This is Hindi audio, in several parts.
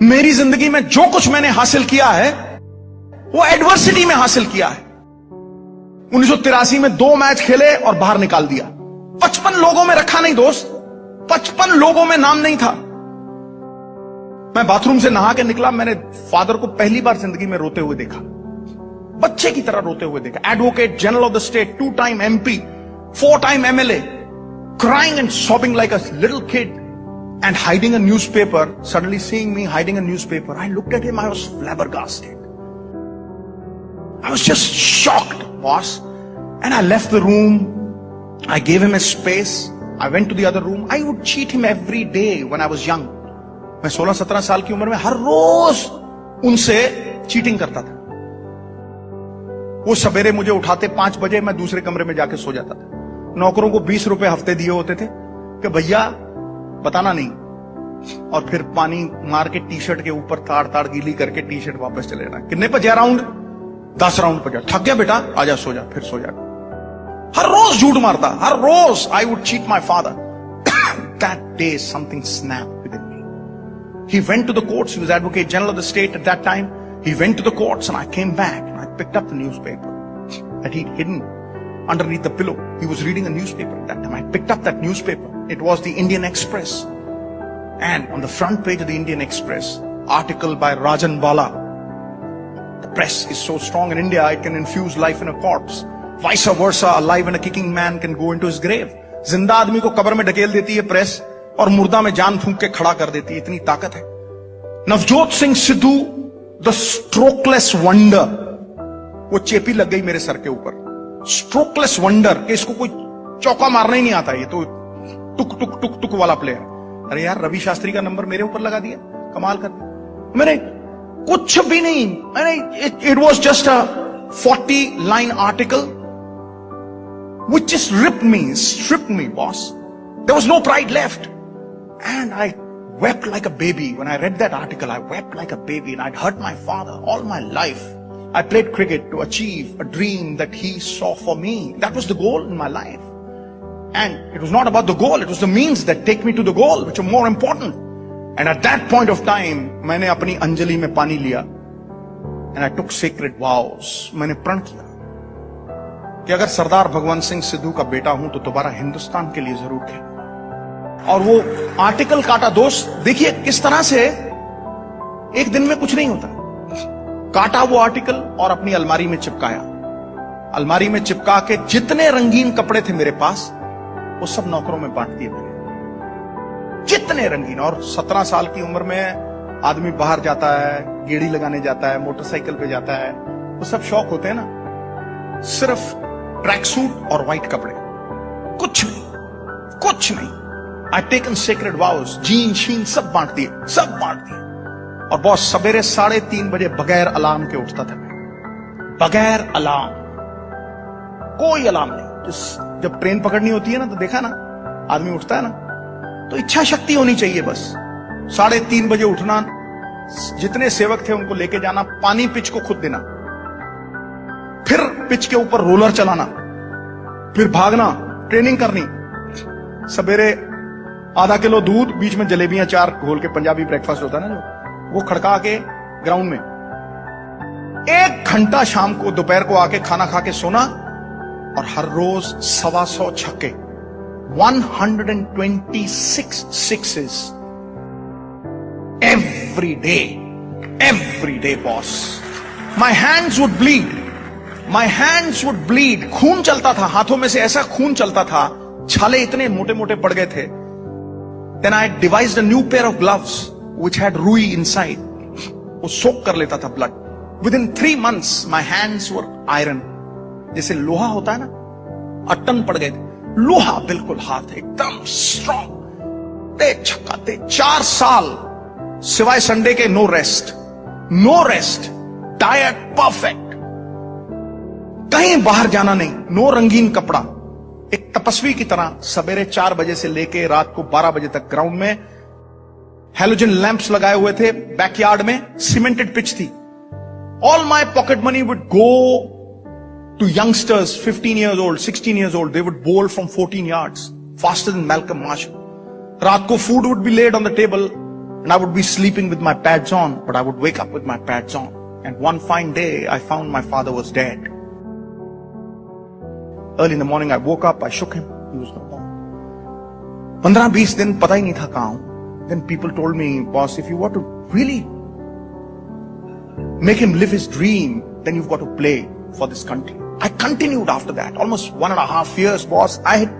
मेरी जिंदगी में जो कुछ मैंने हासिल किया है वो एडवर्सिटी में हासिल किया है। 1983 में 2 मैच खेले और बाहर निकाल दिया। 55 लोगों में रखा नहीं दोस्त, 55 लोगों में नाम नहीं था। मैं बाथरूम से नहा के निकला, मैंने फादर को पहली बार जिंदगी में रोते हुए देखा, बच्चे की तरह रोते हुए देखा। Advocate general of the state, 2 time MP, 4 time MLA, crying and sobbing like a little kid and hiding a newspaper. Suddenly seeing me hiding a newspaper, I looked at him, I was flabbergasted. I was just shocked, boss. And I left the room. I gave him his space. I went to the other room. I would cheat him every day when I was young. मैं 16-17 साल की उम्र में हर रोज उनसे चीटिंग करता था। वो सवेरे मुझे उठाते 5 बजे, मैं दूसरे कमरे में जाके सो जाता था। नौकरों को 20 रुपए हफ्ते दिए होते थे कि भैया बताना नहीं, और फिर पानी मार के टी-शर्ट के ऊपर ताड़ गीली करके टी-शर्ट वापस चले जाना। कितने पे जा राउंड? 10 राउंड पे जा। थक गया बेटा, आजा सो जा, फिर सो जा। हर रोज झूठ मारता, हर रोज। I would cheat my father. That day something snapped within me. He went to the courts. He was Advocate General of the state at that time. He went to the courts and I came back and I picked up the newspaper that he'd hidden underneath the pillow. He was reading a newspaper at that time. I picked up that newspaper. It was the Indian Express. And on the front page of the Indian Express, article by Rajan Bala. The press is so strong in India, it can infuse life in a corpse. Vice versa, a live and a kicking man can go into his grave. जिंदा आदमी को कब्र में ढकेल देती है प्रेस, और मुर्दा में जान फूंक के खड़ा कर देती है। इतनी ताकत है। Navjot Singh Sidhu, the strokeless wonder, वो चेपी लग गई मेरे सर के ऊपर। स्ट्रोकलेस वंडर, कि इसको कोई चौका मारना ही नहीं आता, ये तो टुक टुक टुक टुक वाला प्लेयर। अरे यार, रवि शास्त्री का नंबर मेरे ऊपर लगा दिया, कमाल कर दिया। मैंने कुछ भी नहीं, मैंने it was just a 40 line article which just stripped me, boss. There was no pride left. And I wept like a baby. When I read that article, I wept like a baby, and I'd hurt my father all my life. I played cricket to achieve a dream that he saw for me. That was the goal in my life. And it was not about the goal, it was the means that take me to the goal, which are more important. And at that point of time, मैंने अपनी अंजलि में पानी लिया, and I took sacred vows. मैंने प्रण किया कि अगर सरदार भगवंत सिंह सिद्धू का बेटा हूं तो दोबारा हिंदुस्तान के लिए जरूर खेलूंगा। और वो आर्टिकल काटा दोस्त, देखिए किस तरह से एक दिन में कुछ नहीं होता। काटा वो आर्टिकल और अपनी अलमारी में चिपकाया। अलमारी में चिपका के जितने रंगीन कपड़े थे मेरे पास, वो सब नौकरों में बांट दिए मैंने, जितने रंगीन। और 17 साल की उम्र में आदमी बाहर जाता है, गेड़ी लगाने जाता है, मोटरसाइकिल पे जाता है, वो सब शौक होते हैं ना। सिर्फ ट्रैक सूट और व्हाइट कपड़े, कुछ नहीं, कुछ नहीं। आई टेकन सेक्रेड वाउस, जीन शीन सब बांट दिए, सब बांट दिए। और बॉस, सवेरे 3:30 बजे बगैर अलार्म के उठता था मैं, बगैर अलार्म, कोई अलार्म नहीं। जब ट्रेन पकड़नी होती है ना, तो देखा ना, आदमी उठता है ना, तो इच्छा शक्ति होनी चाहिए बस। 3:30 बजे उठना, जितने सेवक थे उनको लेके जाना, पानी पिच को खुद देना, फिर पिच के ऊपर रोलर चलाना, फिर भागना, ट्रेनिंग करनी। सवेरे आधा किलो दूध, बीच में जलेबियां 4 घोल के, पंजाबी ब्रेकफास्ट होता है ना जो, वो खड़का के ग्राउंड में 1 घंटा, शाम को दोपहर को आके खाना खा के सोना। और हर रोज 125 छक्के, 126 sixes every day, boss. My hands would bleed. खून चलता था हाथों में से, ऐसा खून चलता था, छाले इतने मोटे मोटे पड़ गए थे। Then I devised a new pair of gloves which had ruई inside. वो सोक कर लेता था blood. Within 3 months my hands were iron. जैसे लोहा होता है ना, अटन पड़ गए थे, लोहा बिल्कुल, हाथ एकदम स्ट्रॉन्ग। ते छक्का ते 4 साल, सिवाय संडे के नो रेस्ट, डाइट परफेक्ट, कहीं बाहर जाना नहीं, नो रंगीन कपड़ा। एक तपस्वी की तरह सवेरे 4 बजे से लेके रात को 12 बजे तक ग्राउंड में। हेलोजन लैंप्स लगाए हुए थे बैकयार्ड में, सीमेंटेड पिच थी। All my pocket money would go to youngsters 15 years old, 16 years old. They would bowl from 14 yards, faster than Malcolm Marshall. रात को food would be laid on the table, And I would be sleeping with my pads on, but I would wake up with my pads on. And one fine day, I found my father was dead. Early in the morning, I woke up, I shook him. He was no more. 15-20 दिन पता ही नहीं था कहां हूं. Then people told me, boss, if you want to really make him live his dream, then you've got to play for this country. I continued after that, almost 1.5 years, boss. I had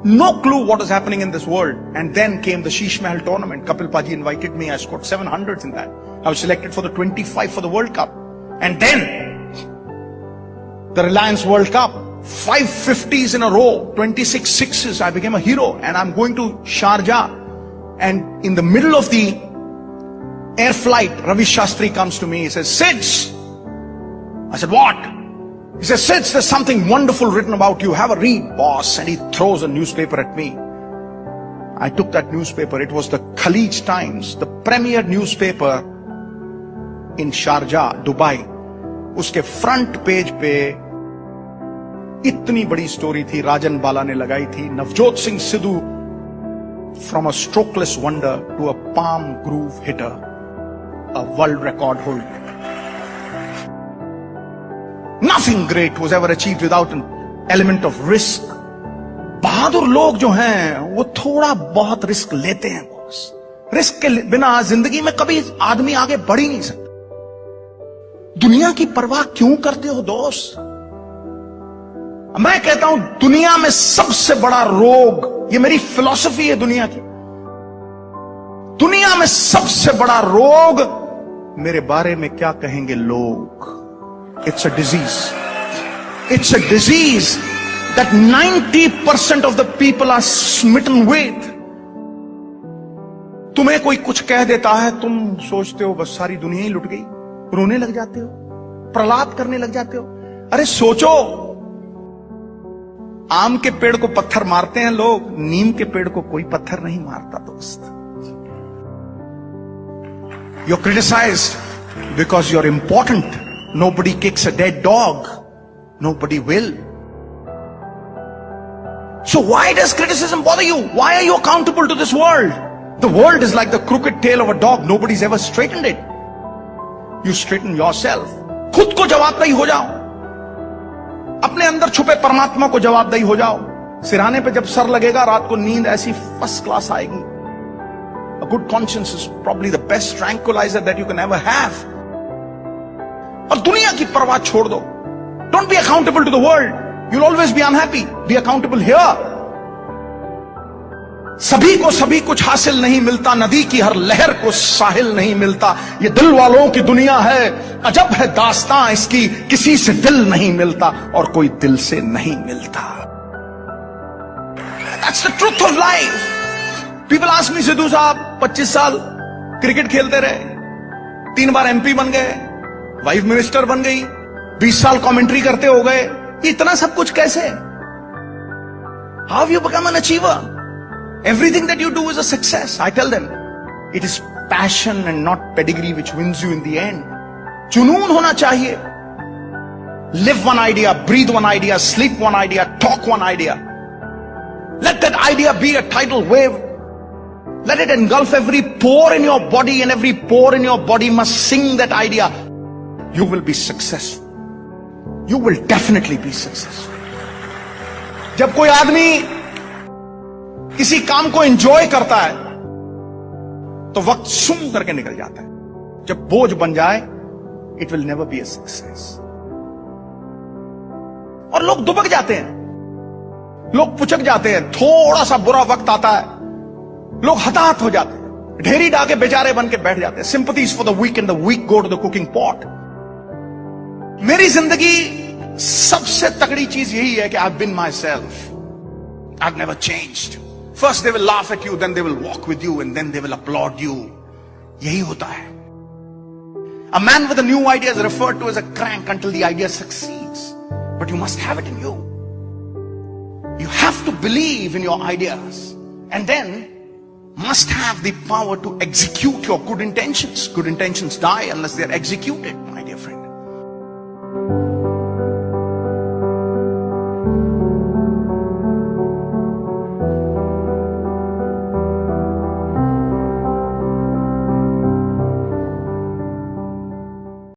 no clue what was happening in this world. And then came the Sheesh Mahal tournament. Kapil Paji invited me. I scored 700s in that. I was selected for the 25 for the World Cup. And then the Reliance World Cup, 550s in a row, 26 sixes. I became a hero. And I'm going to Sharjah. And in the middle of the air flight, Ravi Shastri comes to me. He says, Sids. I said, what? He says, Sids, there's something wonderful written about you. Have a read, boss. And he throws a newspaper at me. I took that newspaper. It was the Khaleej Times, the premier newspaper in Sharjah, Dubai. उसके फ्रंट पेज पे इतनी बड़ी स्टोरी थी, राजन बाला ने लगाई थी, Navjot Singh Sidhu from a strokeless wonder to a palm groove hitter, a world record holder. Nothing great was ever achieved without an element of risk. बहादुर लोग जो हैं वो थोड़ा बहुत रिस्क लेते हैं बॉस. रिस्क के बिना जिंदगी में कभी आदमी आगे बढ़ ही नहीं सकता. दुनिया की परवाह क्यों करते हो दोस्त? मैं कहता हूं दुनिया में सबसे बड़ा रोग, ये मेरी फिलॉसफी है दुनिया की, दुनिया में सबसे बड़ा रोग मेरे बारे में क्या कहेंगे लोग. It's a disease. It's a disease that 90% of the people are smitten with. तुम्हें कोई कुछ कह देता है, तुम सोचते हो बस सारी दुनिया ही लुट गई, रोने लग जाते हो, प्रलाप करने लग जाते हो. अरे सोचो, आम के पेड़ को पत्थर मारते हैं लोग, नीम के पेड़ को कोई पत्थर नहीं मारता दोस्त. You're criticized because you're important. Nobody kicks a dead dog. Nobody will. So why does criticism bother you? Why are you accountable to this world? The world is like the crooked tail of a dog. Nobody's ever straightened it. You straighten yourself. खुद को जवाबदेही हो जाओ. अपने अंदर छुपे परमात्मा को जवाबदेही हो जाओ. सिरहाने पे जब सर लगेगा, रात को नींद ऐसी फर्स्ट क्लास आएगी. A good conscience is probably the best tranquilizer that you can ever have. और दुनिया की परवाह छोड़ दो. Don't be accountable to the world. You'll always be unhappy. Be accountable here. सभी को सभी कुछ हासिल नहीं मिलता, नदी की हर लहर को साहिल नहीं मिलता. ये दिल वालों की दुनिया है, अजब है दास्तां इसकी, किसी से दिल नहीं मिलता और कोई दिल से नहीं मिलता. That's the truth of life. People ask me, Sidhu साहब 25 साल क्रिकेट खेलते रहे, 3 बार MP बन गए, वाइफ मिनिस्टर बन गई, 20 साल कमेंट्री करते हो गए, इतना सब कुछ कैसे? How have you become an achiever? Everything that you do is a success. I tell them, it is passion and not pedigree which wins you in the end. जुनून होना चाहिए. Live one idea, breathe one idea, sleep one idea, talk one idea. Let that idea be a tidal wave. Let it engulf every pore in your body, and every pore in your body must sing that idea. You will be successful. You will definitely be successful. जब कोई आदमी किसी काम को एंजॉय करता है तो वक्त सुन करके निकल जाता है. जब बोझ बन जाए, it will never be a success. और लोग दुबक जाते हैं, लोग पुचक जाते हैं. थोड़ा सा बुरा वक्त आता है, लोग हताहत हो जाते हैं, ढेरी डाके बेचारे बन के बैठ जाते हैं. Sympathies for the weak and the weak go to the cooking pot. मेरी जिंदगी सबसे तगड़ी चीज यही है कि I have been myself. I have never changed. First they will laugh at you, then they will walk with you, and then they will applaud you. यही होता है. A man with a new idea is referred to as a crank until the idea succeeds. But you must have it in you. You have to believe in your ideas, and then must have the power to execute your good intentions. Good intentions die unless they are executed.